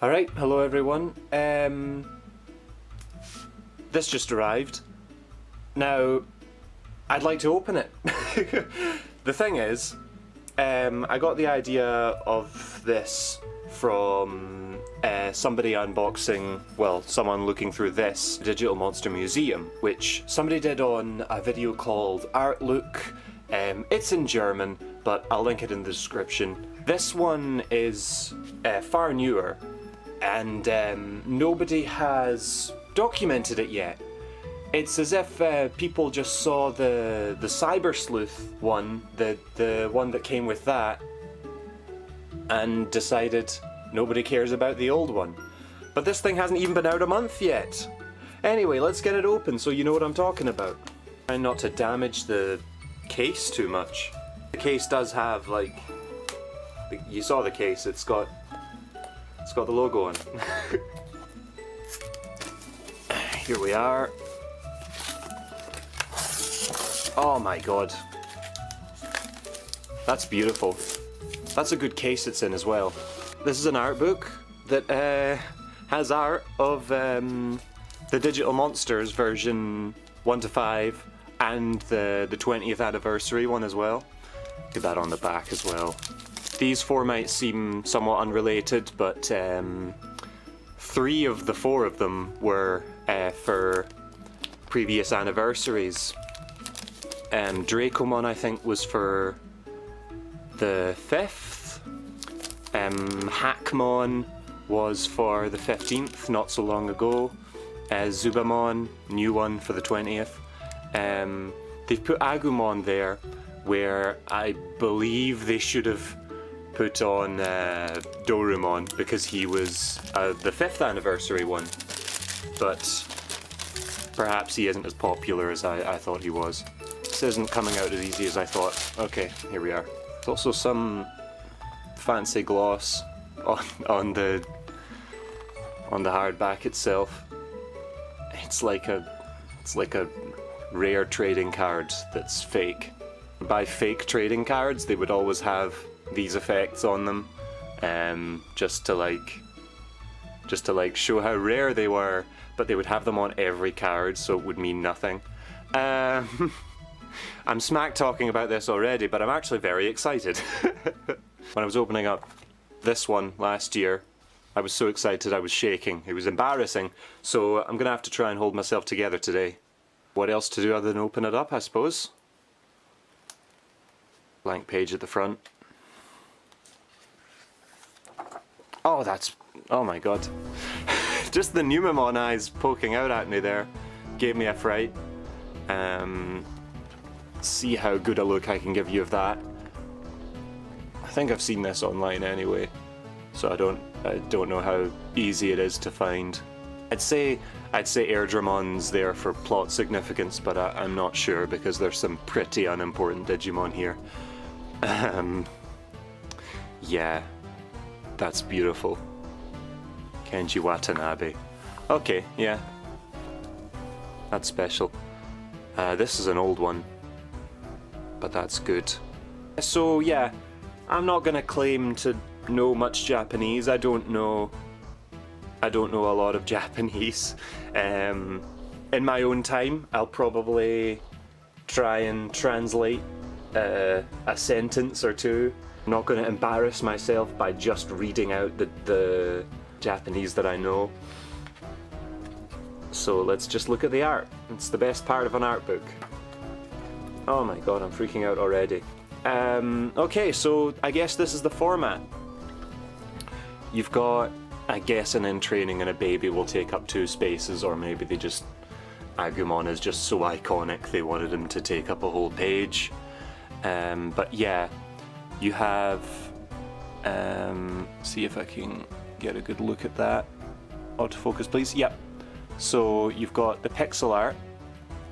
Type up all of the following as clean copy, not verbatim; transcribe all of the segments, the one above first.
Alright, hello everyone. This just arrived. Now, I'd like to open it. The thing is, I got the idea of this from somebody unboxing, well, someone looking through this Digital Monster Museum, which somebody did on a video called Art Book. It's in German, but I'll link it in the description. This one is far newer, and nobody has documented it yet. It's as if people just saw the Cyber Sleuth one, the one that came with that, and decided nobody cares about the old one. But this thing hasn't even been out a month yet. Anyway, let's get it open so you know what I'm talking about. Try not to damage the case too much. The case does have, like, you saw the case, it's got the logo on. Here we are. Oh my god. That's beautiful. That's a good case it's in as well. This is an art book that has art of the Digital Monsters version 1 to 5 and the 20th anniversary one as well. Get that on the back as well. These four might seem somewhat unrelated, but 3 of the 4 of them were for previous anniversaries. Dracomon, I think, was for the 5th. Hackmon was for the 15th, not so long ago. Zubamon, new one for the 20th. They've put Agumon there, where I believe they should have put on Dorumon, because he was the 5th anniversary one. But perhaps he isn't as popular as I thought he was. This isn't coming out as easy as I thought. Okay, here we are. There's also some fancy gloss on the hardback itself. It's like a rare trading card that's fake. By fake trading cards, they would always have these effects on them, just to show how rare they were, but they would have them on every card, so it would mean nothing. I'm smack talking about this already, but I'm actually very excited. When I was opening up this one last year, I was so excited I was shaking. It was embarrassing, so I'm gonna have to try and hold myself together today. What else to do other than open it up, I suppose? Blank page at the front. Oh, oh my god. Just the Numemon eyes poking out at me there gave me a fright. See how good a look I can give you of that. I think I've seen this online anyway, so I don't know how easy it is to find. I'd say Airdramon's there for plot significance, but I'm not sure because there's some pretty unimportant Digimon here. Yeah, that's beautiful. Kenji Watanabe. Okay, yeah. That's special. This is an old one, but that's good. So yeah, I'm not gonna claim to know much Japanese. I don't know a lot of Japanese. In my own time, I'll probably try and translate a sentence or two. I'm not going to embarrass myself by just reading out the Japanese that I know. So let's just look at the art. It's the best part of an art book. Oh my god, I'm freaking out already. Okay, so I guess this is the format. You've got, I guess, an in training and a baby will take up 2 spaces, or maybe Agumon is just so iconic they wanted him to take up a whole page. But yeah, you have, see if I can get a good look at that. Autofocus please, yep. So you've got the pixel art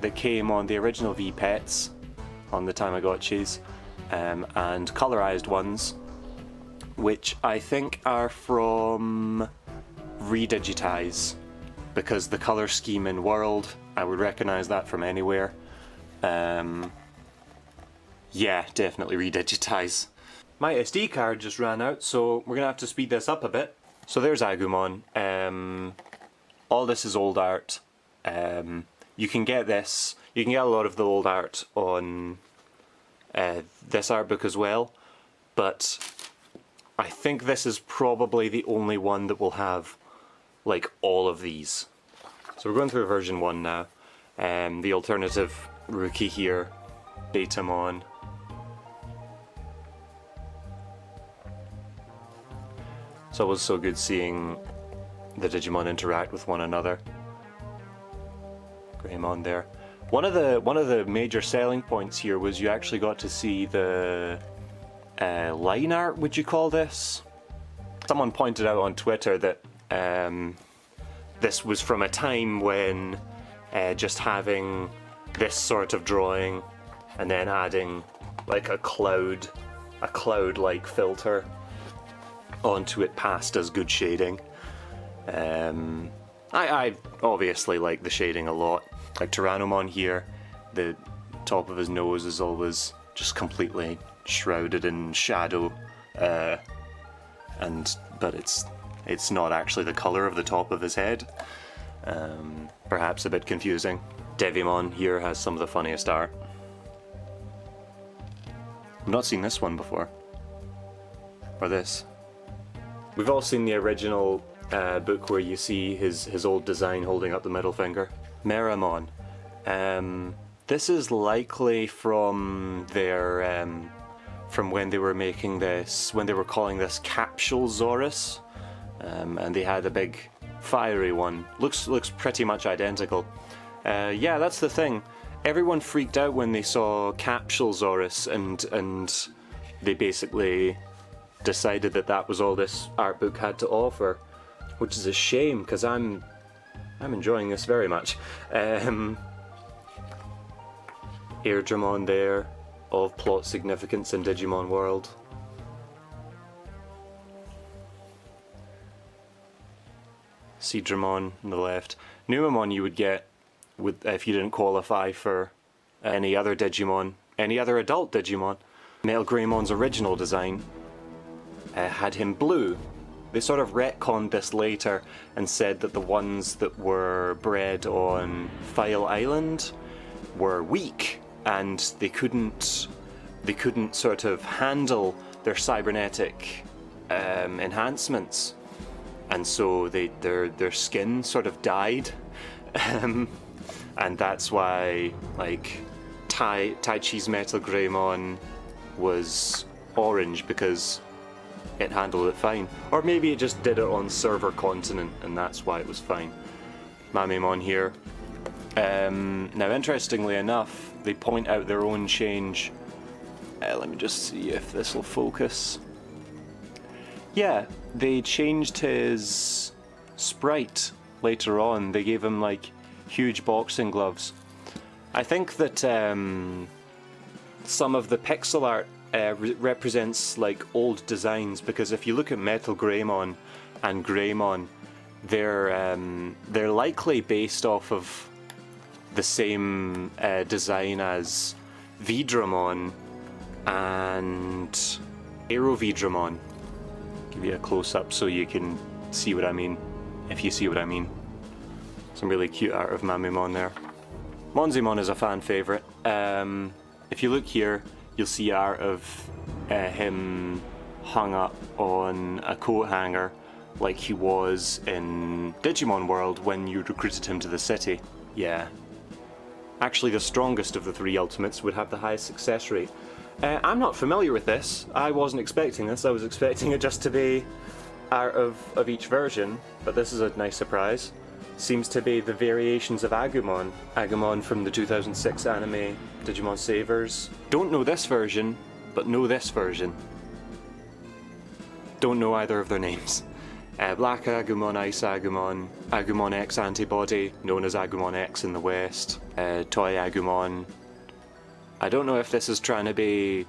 that came on the original V-Pets on the Tamagotchis, and colorized ones, which I think are from Redigitize, because the color scheme in World, I would recognize that from anywhere. Yeah, definitely Redigitize. My SD card just ran out, so we're gonna have to speed this up a bit. So there's Agumon. All this is old art. You can get this. You can get a lot of the old art on this art book as well, but I think this is probably the only one that will have like all of these. So we're going through version 1 now. The alternative rookie here, Betamon. It's always so good seeing the Digimon interact with one another. Greymon there. One of the major selling points here was you actually got to see the line art, would you call this? Someone pointed out on Twitter that this was from a time when just having this sort of drawing and then adding like a cloud-like filter onto it passed as good shading. I obviously like the shading a lot. Like Tyrannomon here, the top of his nose is always just completely shrouded in shadow, but it's not actually the colour of the top of his head. Perhaps a bit confusing. Devimon here has some of the funniest art. I've not seen this one before. Or this. We've all seen the original book where you see his old design holding up the middle finger. Meramon. This is likely from their from when they were making this, when they were calling this Capsule Zorus, and they had a big fiery one. Looks pretty much identical. Yeah, that's the thing. Everyone freaked out when they saw Capsule Zorus, and they basically decided that that was all this art book had to offer, which is a shame because I'm enjoying this very much. Airdramon there, of plot significance in Digimon world. Seadramon on the left. Numamon you would get if you didn't qualify for any other Digimon, any other adult Digimon. Metal Greymon's original design had him blue. They sort of retconned this later and said that the ones that were bred on File Island were weak and they couldn't sort of handle their cybernetic enhancements, and so their skin sort of died, and that's why like Taichi's Metal Greymon was orange, because it handled it fine. Or maybe it just did it on server continent and that's why it was fine. Mamemon here. Now interestingly enough, they point out their own change. Let me just see if this will focus. Yeah, they changed his sprite later on. They gave him like huge boxing gloves. I think that some of the pixel art represents like old designs, because if you look at Metal Greymon and Greymon, they're likely based off of the same design as Vidramon and Aerovidramon. Give you a close-up so you can see what I mean, if you see what I mean. Some really cute art of Mamemon there. Monzimon is a fan favourite. If you look here, you'll see art of him hung up on a coat hanger like he was in Digimon World when you recruited him to the city. Yeah. Actually, the strongest of the three ultimates would have the highest success rate. I'm not familiar with this. I wasn't expecting this. I was expecting it just to be art of each version, but this is a nice surprise. Seems to be the variations of Agumon. Agumon from the 2006 anime Digimon Savers. Don't know this version, but know this version. Don't know either of their names. Black Agumon, Ice Agumon, Agumon X antibody, known as Agumon X in the West, Toy Agumon. I don't know if this is trying to be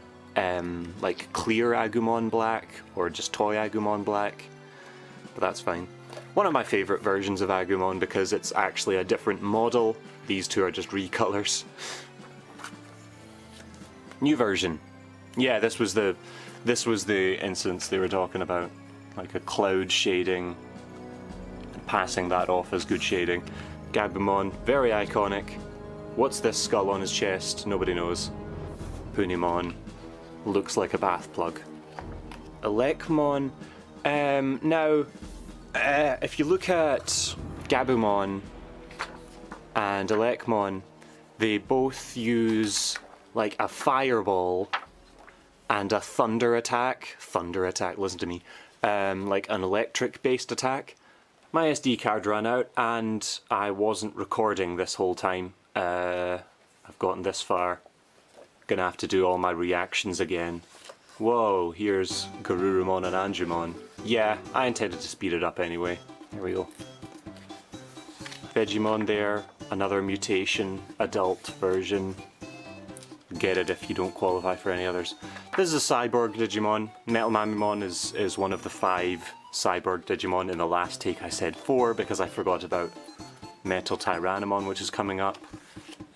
like clear Agumon Black or just Toy Agumon Black, but that's fine. One of my favourite versions of Agumon because it's actually a different model. These two are just recolors. New version. Yeah, this was the instance they were talking about. like a cloud shading, and passing that off as good shading. Gabumon, very iconic. What's this skull on his chest? Nobody knows. Punimon, looks like a bath plug. Elecmon, now, if you look at Gabumon and Elecmon, they both use like a fireball and a thunder attack, listen to me, like an electric based attack. My SD card ran out and I wasn't recording this whole time. I've gotten this far. Gonna have to do all my reactions again. Whoa, here's Garurumon and Anjumon. Yeah, I intended to speed it up anyway. There we go. Vegemon there, another mutation, adult version. Get it if you don't qualify for any others. This is a cyborg Digimon. Metal Mamimon is one of the 5 cyborg Digimon. In the last take I said 4 because I forgot about Metal Tyrannomon, which is coming up.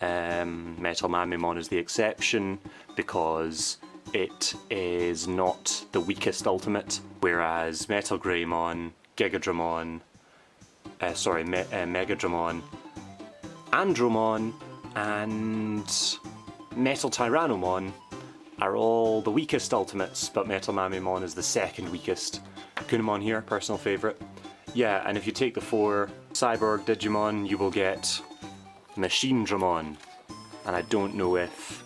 Metal Mamimon is the exception because it is not the weakest ultimate, whereas Metal Greymon, Gigadramon, Megadramon, Andromon, and Metal Tyrannomon are all the weakest ultimates, but Metal Mamimon is the second weakest. Kunamon here, personal favourite. Yeah, and if you take the 4 Cyborg Digimon, you will get Machine Dramon. And I don't know if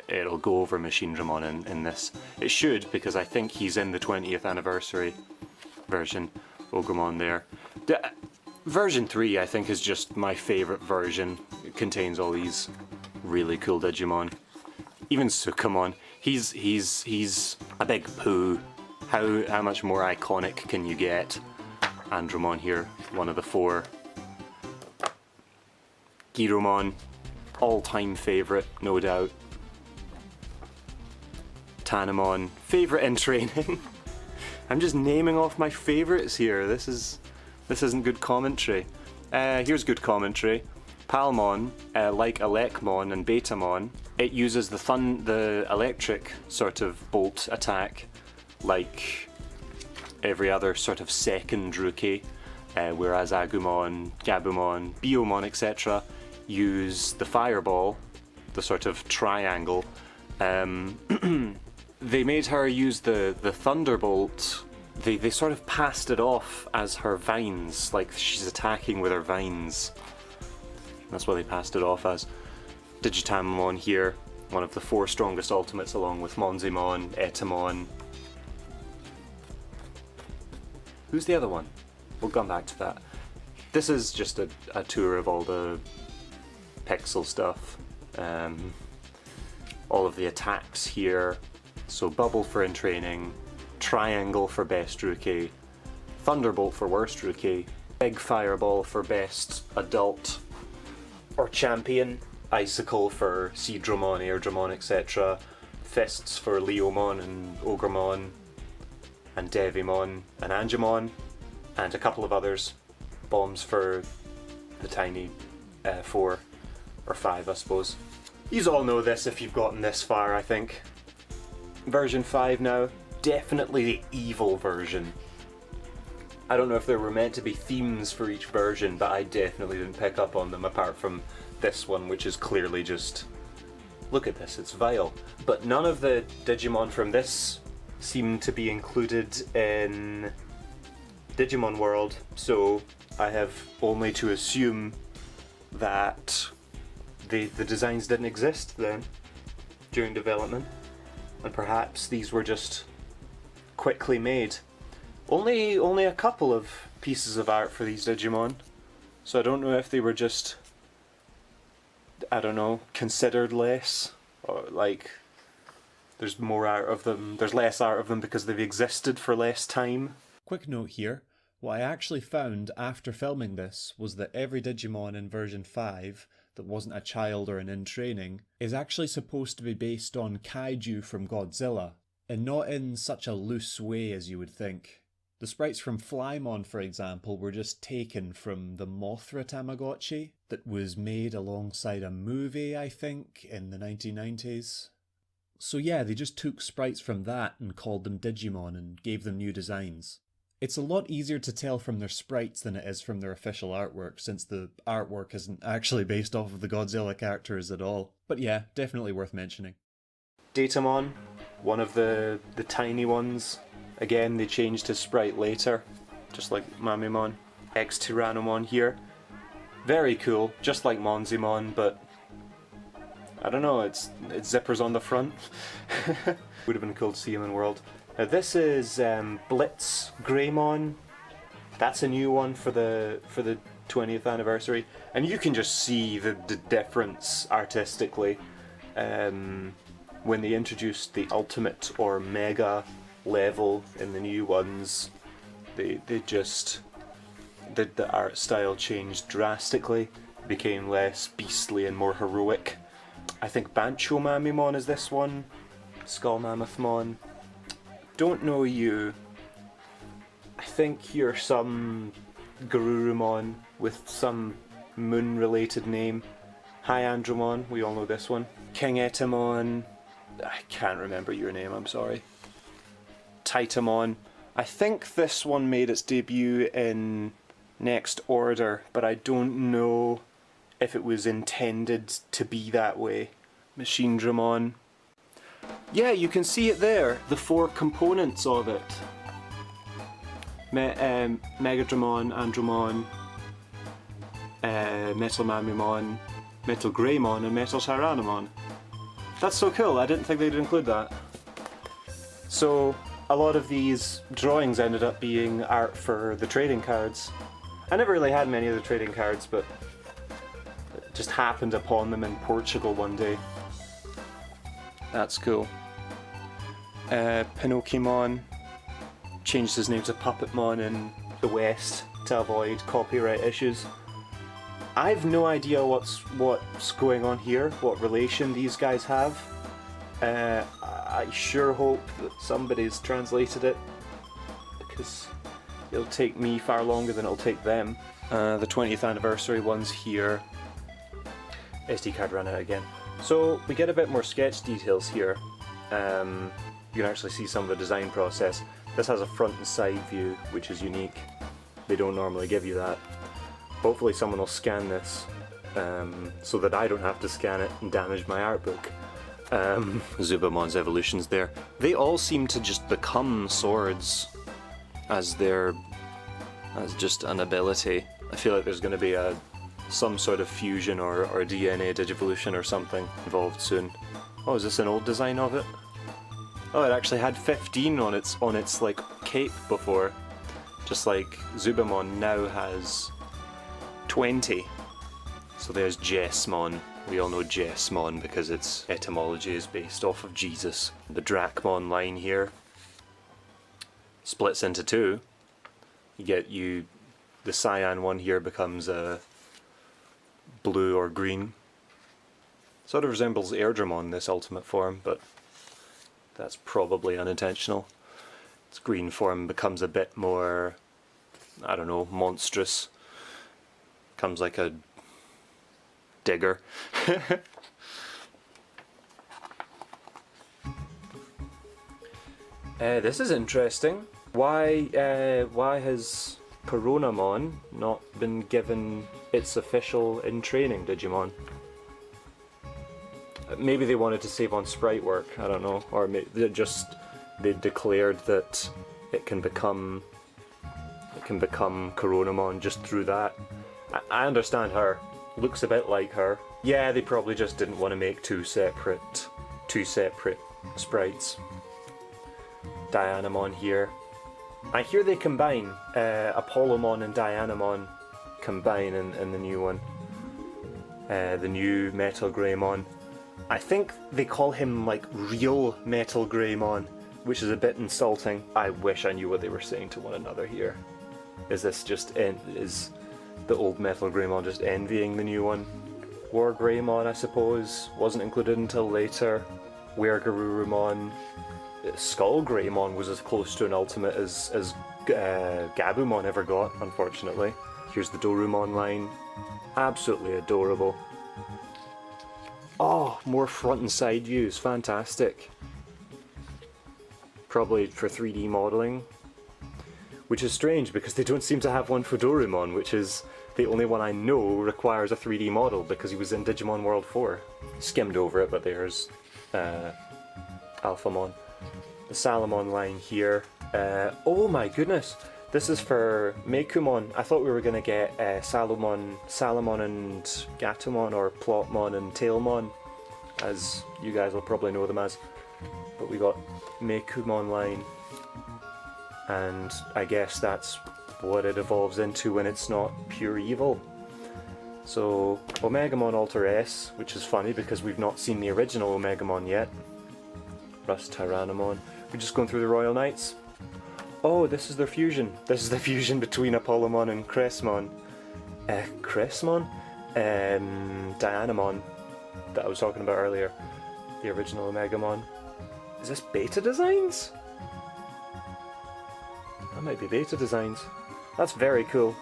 it'll go over Machine Dramon in this. It should, because I think he's in the 20th anniversary version. Ogremon there. Version 3, I think, is just my favourite version. It contains all these really cool Digimon. Even Sukamon. He's a big poo. How much more iconic can you get? Andromon here, one of the 4. Giromon, all-time favourite, no doubt. Tanemon, favourite in training. I'm just naming off my favourites here. This isn't good commentary. Here's good commentary. Palmon, like Elecmon and Betamon, it uses the electric sort of bolt attack, like every other sort of second Rookie, whereas Agumon, Gabumon, Biomon, etc. use the fireball, the sort of triangle. They made her use the Thunderbolt. They sort of passed it off as her vines, like she's attacking with her vines. That's what they passed it off as. Digitamon here, one of the 4 strongest ultimates along with Monzimon, Etamon. Who's the other one? We'll come back to that. This is just a tour of all the pixel stuff. All of the attacks here. So Bubble for in training, Triangle for best Rookie, Thunderbolt for worst Rookie, Big Fireball for best adult or champion, Icicle for Seedramon, Airdramon, etc. Fists for Leomon and Ogremon, and Devimon and Angemon, and a couple of others. Bombs for the tiny 4 or 5, I suppose. You all know this if you've gotten this far, I think. Version 5 now, definitely the evil version. I don't know if there were meant to be themes for each version, but I definitely didn't pick up on them apart from this one, which is clearly just, look at this, it's vile. But none of the Digimon from this seem to be included in Digimon World, so I have only to assume that the designs didn't exist then during development, and perhaps these were just quickly made. Only a couple of pieces of art for these Digimon, so I don't know if they were just, I don't know, considered less, or like there's more art of them, there's less art of them because they've existed for less time. Quick note here, what I actually found after filming this was that every Digimon in version 5 that wasn't a child or an in training is actually supposed to be based on Kaiju from Godzilla, and not in such a loose way as you would think. The sprites from Flymon, for example, were just taken from the Mothra Tamagotchi that was made alongside a movie, I think, in the 1990s. So yeah, they just took sprites from that and called them Digimon and gave them new designs. It's a lot easier to tell from their sprites than it is from their official artwork, since the artwork isn't actually based off of the Godzilla characters at all. But yeah, definitely worth mentioning. Datamon, one of the tiny ones. Again, they changed his sprite later, just like Mamimon. X-Tyrannomon here. Very cool, just like Monzimon, but I don't know, it's zippers on the front. Would have been cool to see him in World. Now this is Blitz Greymon. That's a new one for the 20th anniversary, and you can just see the difference artistically when they introduced the ultimate or mega level in the new ones. The art style changed drastically, became less beastly and more heroic. I think Bancho Mamimon is this one, Skull Mammothmon. Don't know you. I think you're some Garurumon with some moon-related name. Hyandromon, we all know this one. King Etamon, I can't remember your name, I'm sorry. Titamon. I think this one made its debut in Next Order, but I don't know if it was intended to be that way. Machinedramon. Yeah, you can see it there, the 4 components of it. Megadramon, Andromon, Metal Mamimon, Metal Greymon, and Metal Tyrannomon. That's so cool, I didn't think they'd include that. So, a lot of these drawings ended up being art for the trading cards. I never really had many of the trading cards, but just happened upon them in Portugal one day. That's cool. Pinocchimon changed his name to Puppetmon in the West to avoid copyright issues. I've no idea what's going on here, what relation these guys have. I sure hope that somebody's translated it, because it'll take me far longer than it'll take them. The 20th anniversary one's here. SD card ran out again. So we get a bit more sketch details here. You can actually see some of the design process. This has a front and side view, which is unique. They don't normally give you that. Hopefully someone will scan this so that I don't have to scan it and damage my art book. Zubamon's evolutions there. They all seem to just become swords as just an ability. I feel like there's going to be some sort of fusion or DNA digivolution or something involved soon. Oh, is this an old design of it? Oh, it actually had 15 on its like cape before. Just like Zubamon now has 20. So there's Jessmon. We all know Jessmon because its etymology is based off of Jesus. The Drachmon line here splits into 2. The cyan one here becomes a blue or green. Sort of resembles Airdramon, this ultimate form, but that's probably unintentional. Its green form becomes a bit more, I don't know, monstrous. Becomes like a digger. This is interesting. Why has Coronamon not been given its official in training Digimon? Maybe they wanted to save on sprite work, I don't know, or they declared that it can become Coronamon just through that. I understand her. Looks a bit like her. Yeah, they probably just didn't want to make two separate sprites. Dianamon here. I hear they combine. Apollomon and Dianamon combine in the new one. The new Metal Greymon. I think they call him like real Metal Greymon, which is a bit insulting. I wish I knew what they were saying to one another here. Is the old Metal Greymon just envying the new one? War Greymon, I suppose, wasn't included until later. Weregarurumon. Skull Greymon was as close to an ultimate as Gabumon ever got, unfortunately. Here's the Dorumon line. Absolutely adorable. Oh, more front and side views, fantastic. Probably for 3D modelling. Which is strange because they don't seem to have one for Doraemon, which is the only one I know requires a 3D model because he was in Digimon World 4. Skimmed over it, but there's Alphamon. The Salamon line here. Oh my goodness! This is for Meikumon. I thought we were going to get Salamon and Gatomon, or Plotmon and Tailmon, as you guys will probably know them as. But we got Meikumon line, and I guess that's what it evolves into when it's not pure evil. So Omegamon Alter S, which is funny because we've not seen the original Omegamon yet. Rust Tyrannomon. We're just going through the Royal Knights. Oh, this is their fusion. This is the fusion between Apollomon and Cressmon. Cressmon? Dianamon, that I was talking about earlier. The original Omegamon. Is this beta designs? That might be beta designs. That's very cool.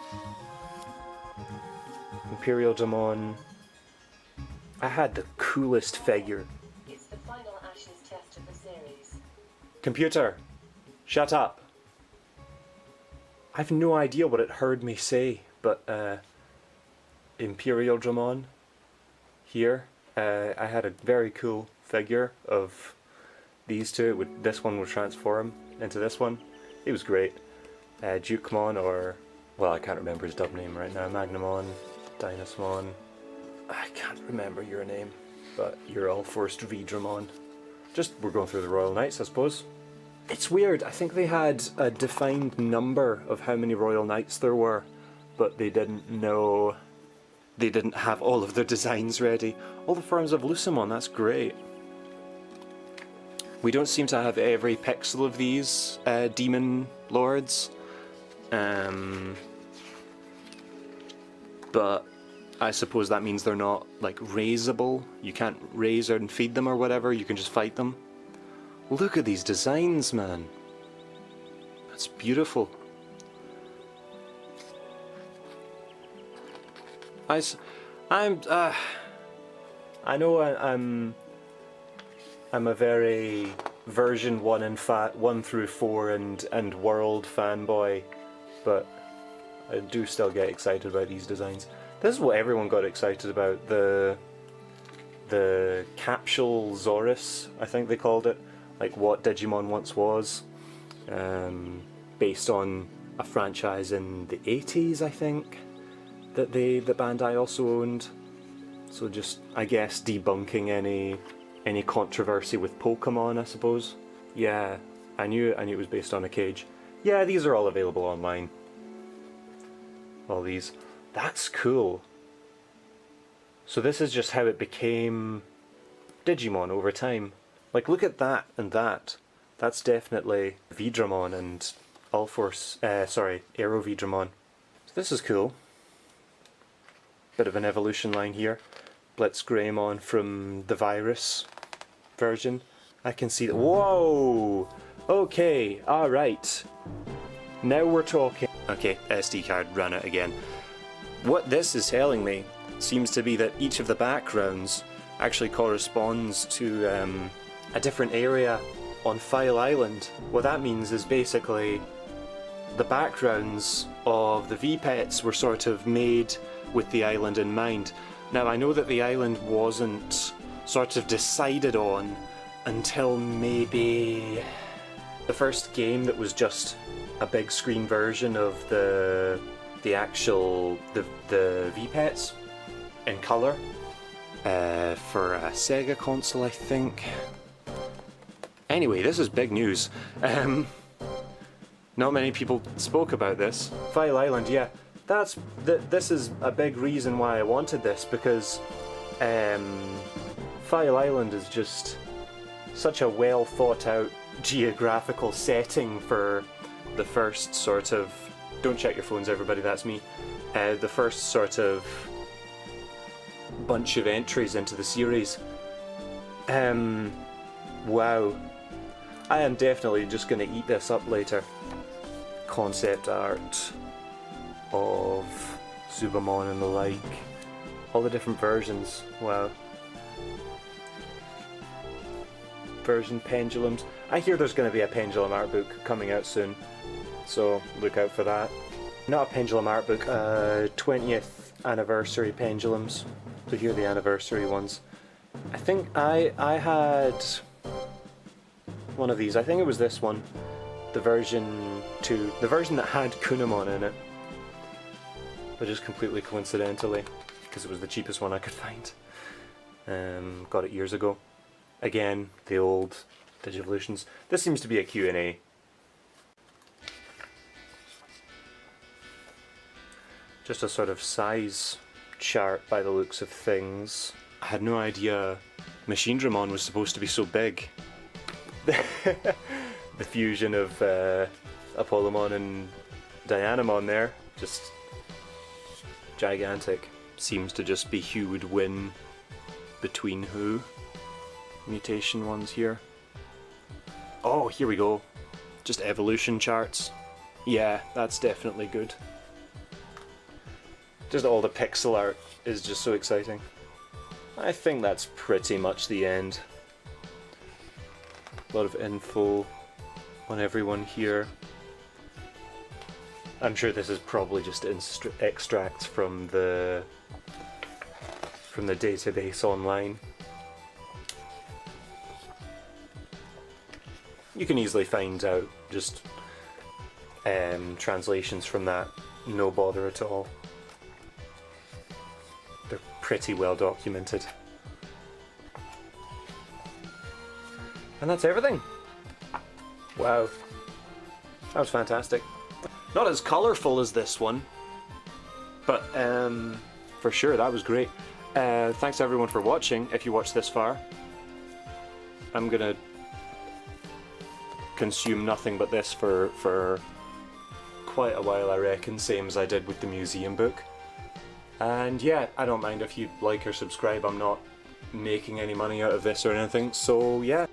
Imperial Demon. I had the coolest figure. It's the final Ashes test of the series. Computer, shut up. I've no idea what it heard me say, but Imperial Dramon here. I had a very cool figure of these two. This one would transform into this one. It was great. Dukemon, or, well, I can't remember his dub name right now. Magnamon, Dynasmon. I can't remember your name, but you're all first Vidramon. Just, we're going through the Royal Knights, I suppose. It's weird, I think they had a defined number of how many Royal Knights there were, but they didn't know, they didn't have all of their designs ready. All the forms of Lucemon, that's great. We don't seem to have every pixel of these demon lords, but I suppose that means they're not like raisable. You can't raise and feed them or whatever, you can just fight them. Look at these designs, man. That's beautiful. I know I'm a very version 1 and 1 through 4 and world fanboy, but I do still get excited about these designs. This is what everyone got excited about, the Capsule Zorus, I think they called it, like what Digimon once was, based on a franchise in the 80s, I think, that Bandai also owned. So just, I guess, debunking any controversy with Pokemon, I suppose. Yeah, I knew it was based on a cage. Yeah, these are all available online. All these. That's cool. So this is just how it became Digimon over time. Like, look at that and that. That's definitely Vidramon and Aero Vidramon. So this is cool. Bit of an evolution line here. Blitzgreymon from the Virus version. I can see that. Whoa! Okay, alright. Now we're talking. Okay, SD card ran out again. What this is telling me seems to be that each of the backgrounds actually corresponds to a different area on File Island. What that means is basically the backgrounds of the V-Pets were sort of made with the island in mind. Now I know that the island wasn't sort of decided on until maybe the first game that was just a big screen version of the actual V-Pets in colour for a Sega console, I think. Anyway, this is big news. Not many people spoke about this. File Island, yeah. This is a big reason why I wanted this, because File Island is just such a well thought out geographical setting for the first sort of, don't check your phones everybody, that's me, the first sort of bunch of entries into the series. Wow. I am definitely just going to eat this up later. Concept art of Subamon and the like. All the different versions. Wow. version pendulums. I hear there's going to be a pendulum art book coming out soon, so look out for that. Not a pendulum art book, 20th anniversary pendulums. So here are the anniversary ones. I think I had one of these. I think it was this one, the version 2, the version that had Kunamon in it, but just completely coincidentally, because it was the cheapest one I could find. Got it years ago. Again, the old Digivolutions. This seems to be a Q&A. Just a sort of size chart by the looks of things. I had no idea Machinedramon was supposed to be so big. The fusion of Apollomon and Dianamon there, just gigantic. Seems to just be who would win between who. Mutation ones here. Oh, here we go. Just evolution charts. Yeah, that's definitely good. Just all the pixel art is just so exciting. I think that's pretty much the end. A lot of info on everyone here. I'm sure this is probably just extracts from the database online. You can easily find out just translations from that, no bother at all. They're pretty well documented. And that's everything. Wow, that was fantastic. Not as colourful as this one, but for sure that was great. Thanks everyone for watching, if you watched this far. I'm gonna consume nothing but this for quite a while, I reckon, same as I did with the museum book. And yeah, I don't mind if you like or subscribe. I'm not making any money out of this or anything, so yeah.